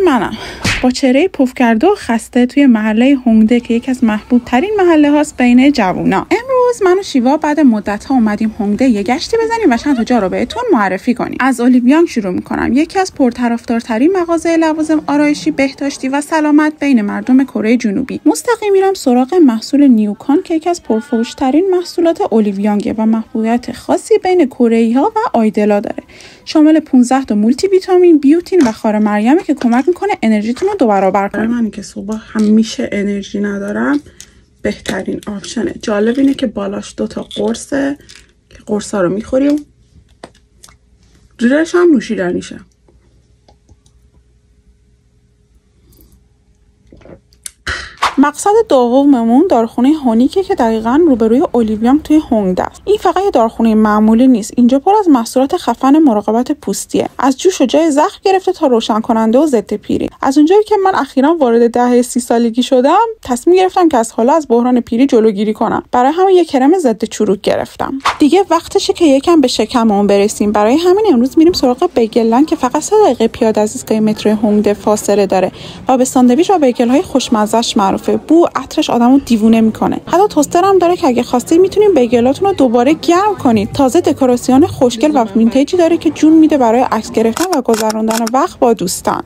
منم با چهره پف کرده و خسته توی محله هونگده که یکی از محبوب ترین محله هاست بین جوونا. امروز من و شیوا بعد مدت ها اومدیم هونگده یه گشتی بزنیم و چند تا جا رو بهتون معرفی کنیم. از اولیویانگ شروع میکنم، یکی از پرطرفدارترین مغازه لوازم آرایشی، بهداشتی و سلامت بین مردم کره جنوبی. مستقیم میرم سراغ محصول نیوکان که یکی از پرفروش‌ترین محصولات اولیویانگ و محبوبیت خاصی بین کره‌ای‌ها و آیدلا داره. شامل 15 تا مولتی ویتامین، بیوتین و خار مریم که کمک میکنه انرژیتون رو 2 برابر کنه. من که صبح همیشه انرژی ندارم، بهترین آپشنه. جالب اینه که بالاش 2 تا قرصه که قرصا رو میخوریم، زیرش هم نوشیدنیشه. مقصد دوممون دارخونه هونیکه که دقیقاً روبروی اولیویانگ توی هونگده است. این فقط یه دارخونه معمولی نیست، اینجا پر از محصولات خفن مراقبت پوستیه، از جوش و جای زخم گرفته تا روشن کننده و ضد پیری. از اونجایی که من اخیراً وارد دهه 30 سالگی شدم، تصمیم گرفتم که از حالا از بحران پیری جلوگیری کنم. برای همین یه کرم ضد چروک گرفتم. دیگه وقتشه که یکم به شکممون برسیم. برای همین امروز میریم سراغ بیگل‌لند که فقط 3 دقیقه پیاده از ایستگاه مترو هونگده فاصله داره و به ساندویچ و بیگل‌های خوشمزه‌اش معروفه. بو عطرش آدمو دیوونه میکنه. حتی توستر هم داره که اگه خواستید میتونین بیگلاتون رو دوباره گرم کنید. تازه دکوراسیون خوشگل و وینتیجی داره که جون میده برای عکس گرفتن و گذروندن وقت با دوستان.